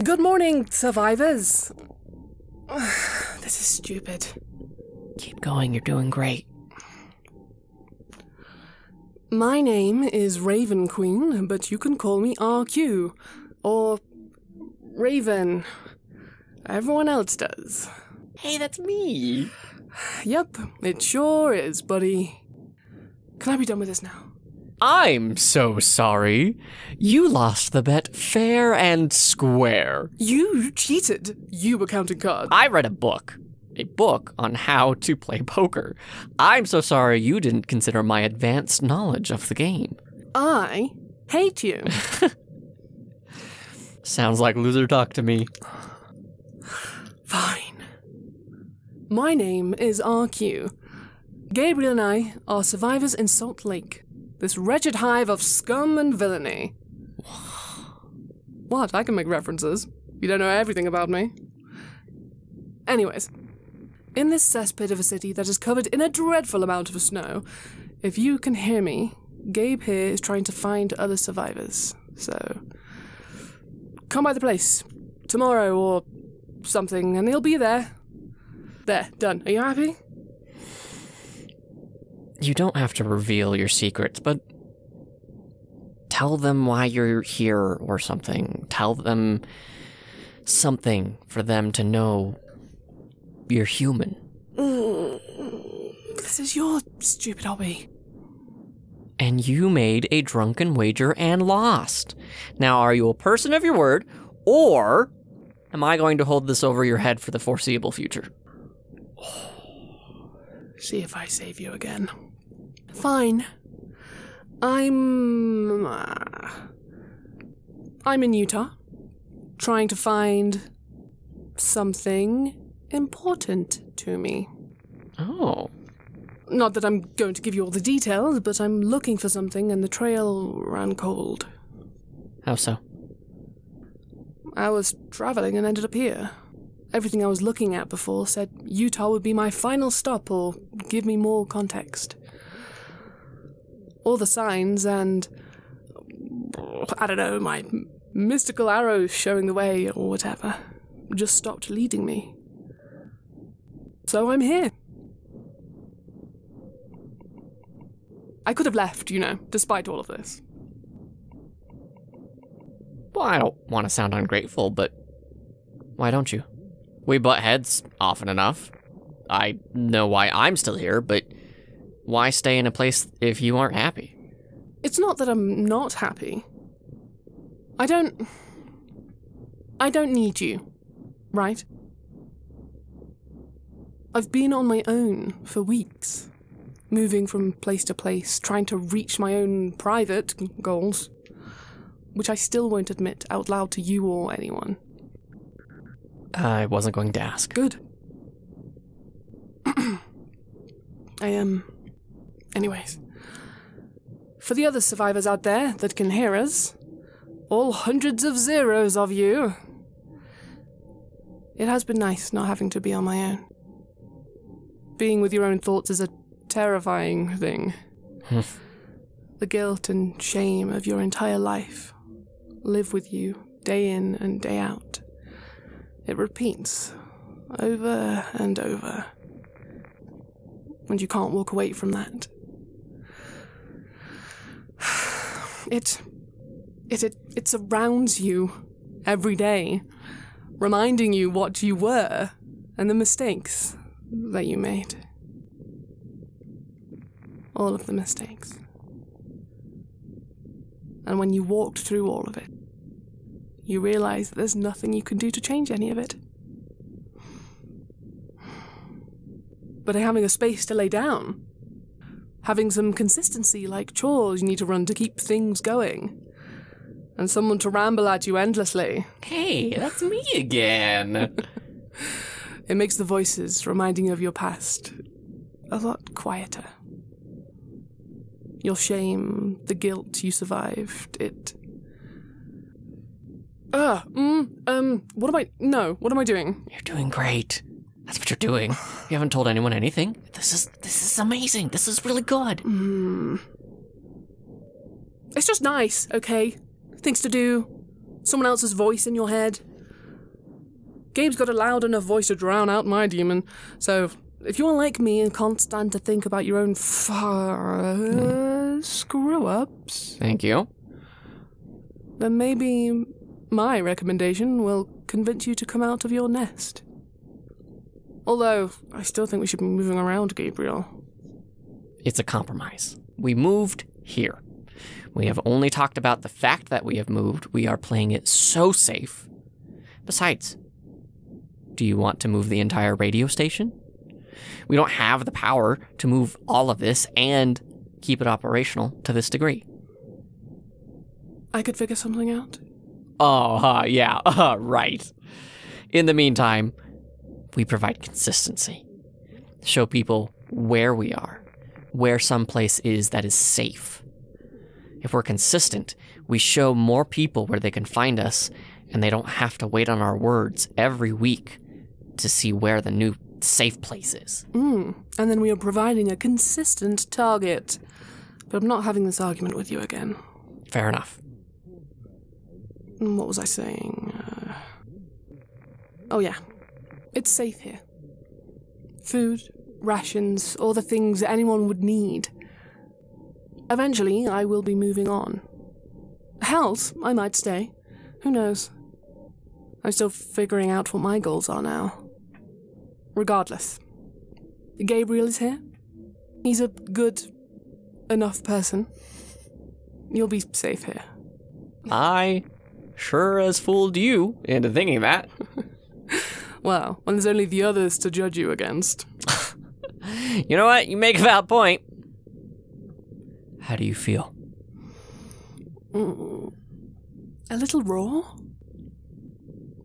Good morning, survivors. This is stupid. Keep going, you're doing great. My name is Raven Queen, but you can call me RQ. Or Raven. Everyone else does. Hey, that's me. Yep, it sure is, buddy. Can I be done with this now? I'm so sorry. You lost the bet fair and square. You cheated. You were counting cards. I read a book on how to play poker. I'm so sorry you didn't consider my advanced knowledge of the game. I hate you. Sounds like loser talk to me. Fine. My name is RQ. Gabriel and I are survivors in Salt Lake. This wretched hive of scum and villainy. What? I can make references. You don't know everything about me. Anyways, in this cesspit of a city that is covered in a dreadful amount of snow, if you can hear me, Gabe here is trying to find other survivors. So, come by the place tomorrow or something, and he'll be there. There, done. Are you happy? You don't have to reveal your secrets, but tell them why you're here or something. Tell them something for them to know you're human. This is your stupid hobby. And you made a drunken wager and lost. Now, are you a person of your word, or am I going to hold this over your head for the foreseeable future? See if I save you again. Fine. I'm in Utah, trying to find something important to me. Oh. Not that I'm going to give you all the details, but I'm looking for something and the trail ran cold. How so? I was traveling and ended up here. Everything I was looking at before said Utah would be my final stop or give me more context. All the signs and, I don't know, my mystical arrows showing the way or whatever just stopped leading me. So I'm here. I could have left, despite all of this. Well, I don't want to sound ungrateful, but why don't you? We butt heads often enough. I know why I'm still here, but why stay in a place if you aren't happy? It's not that I'm not happy. I don't need you, right? I've been on my own for weeks, moving from place to place, trying to reach my own private goals, which I still won't admit out loud to you or anyone. I wasn't going to ask. Good. Anyways. For the other survivors out there that can hear us, all hundreds of zeros of you, it has been nice not having to be on my own. Being with your own thoughts is a terrifying thing. The guilt and shame of your entire life live with you day in and day out. It repeats over and over. And you can't walk away from that. It surrounds you every day, reminding you what you were and the mistakes that you made. All of the mistakes. And when you walked through all of it, you realize that there's nothing you can do to change any of it. But having a space to lay down, having some consistency like chores you need to run to keep things going, and someone to ramble at you endlessly. Hey, that's me again. It makes the voices reminding you of your past a lot quieter. Your shame, the guilt you survived, what am I doing? You're doing great. That's what you're doing. You haven't told anyone anything. This is amazing. This is really good. It's just nice, okay? things to do, someone else's voice in your head. Gabe's got a loud enough voice to drown out my demon, so if you're like me and can't stand to think about your own screw-ups... Thank you. Then maybe my recommendation will convince you to come out of your nest. Although, I still think we should be moving around, Gabriel. It's a compromise. We moved here. We have only talked about the fact that we have moved. We are playing it so safe. Besides, do you want to move the entire radio station? We don't have the power to move all of this and keep it operational to this degree. I could figure something out. Oh, yeah, right. In the meantime, we provide consistency. Show people where we are, where someplace is that is safe. If we're consistent, we show more people where they can find us, and they don't have to wait on our words every week to see where the new safe place is. And then we are providing a consistent target. But I'm not having this argument with you again. Fair enough. What was I saying? Oh yeah, it's safe here. Food, rations, all the things anyone would need. Eventually, I will be moving on. Hells, I might stay. Who knows? I'm still figuring out what my goals are now. Regardless, Gabriel is here. He's a good enough person. You'll be safe here. I sure as fooled you into thinking that. Well, when there's only the others to judge you against. You know what? You make a valid point. How do you feel? A little raw?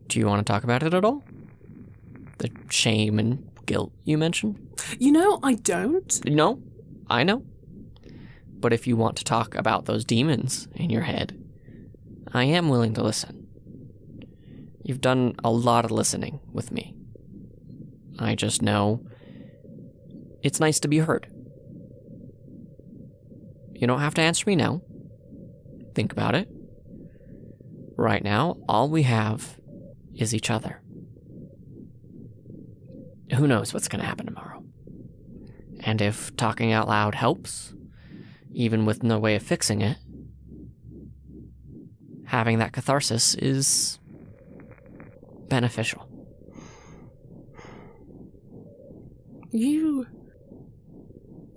Do you want to talk about it at all? The shame and guilt you mentioned? You know, I don't. No, I know. But if you want to talk about those demons in your head, I am willing to listen. You've done a lot of listening with me. I just know it's nice to be heard. You don't have to answer me now. Think about it. Right now, all we have is each other. Who knows what's going to happen tomorrow? And if talking out loud helps, even with no way of fixing it, having that catharsis is beneficial. You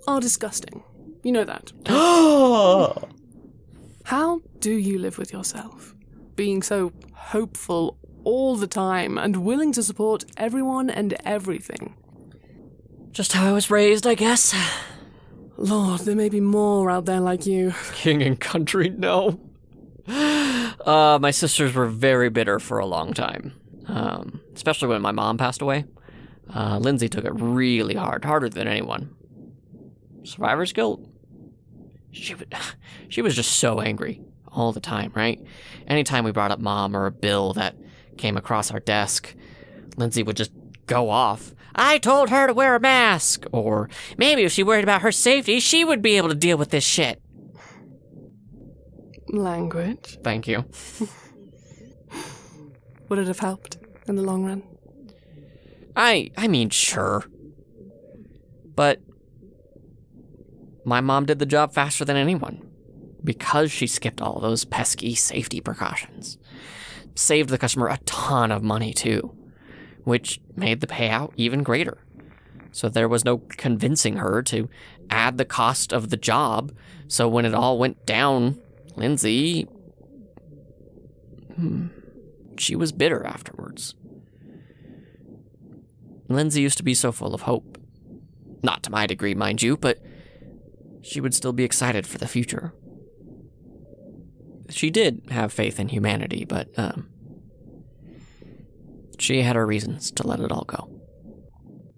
are disgusting. You know that. How do you live with yourself? Being so hopeful all the time and willing to support everyone and everything. Just how I was raised, I guess. Lord, there may be more out there like you. King and country, no. My sisters were very bitter for a long time. Especially when my mom passed away. Lindsay took it really hard, harder than anyone. Survivor's guilt. She was just so angry all the time, right? Anytime we brought up mom or a bill that came across our desk, Lindsay would just go off. I told her to wear a mask. Or maybe if she worried about her safety, she would be able to deal with this shit. Language. Thank you. Would it have helped in the long run? I mean, sure. But my mom did the job faster than anyone because she skipped all those pesky safety precautions. Saved the customer a ton of money, too, which made the payout even greater. So there was no convincing her to add the cost of the job, so when it all went down, Lindsay... she was bitter afterwards. Lindsay used to be so full of hope. Not to my degree, mind you, but she would still be excited for the future. She did have faith in humanity, but, she had her reasons to let it all go.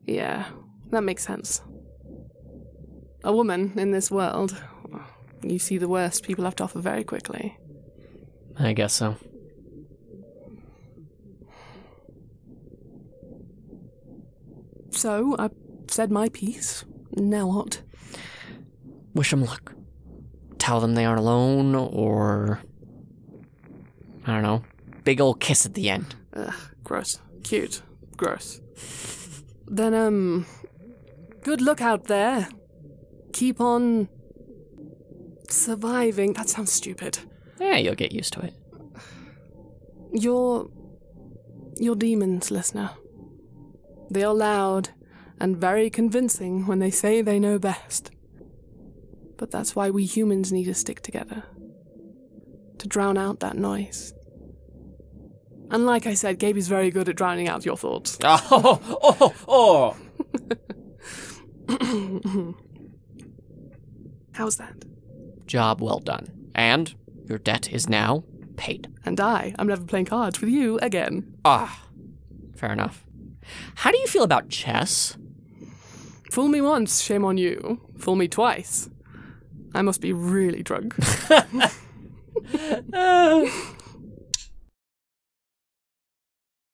Yeah, that makes sense. A woman in this world, you see the worst people have to offer very quickly. I guess so. So, I've said my piece. Now what? Wish them luck. Tell them they aren't alone, or I don't know, big old kiss at the end. Ugh, gross. Cute. Gross. Then, good luck out there. Keep on surviving. That sounds stupid. Yeah, you'll get used to it. You're demons, listener. They are loud and very convincing when they say they know best. But that's why we humans need to stick together. To drown out that noise. And like I said, Gabe is very good at drowning out your thoughts. Oh. How's that? Job well done. And your debt is now paid. And I'm never playing cards with you again. Fair enough. How do you feel about chess? Fool me once, shame on you. Fool me twice. I must be really drunk.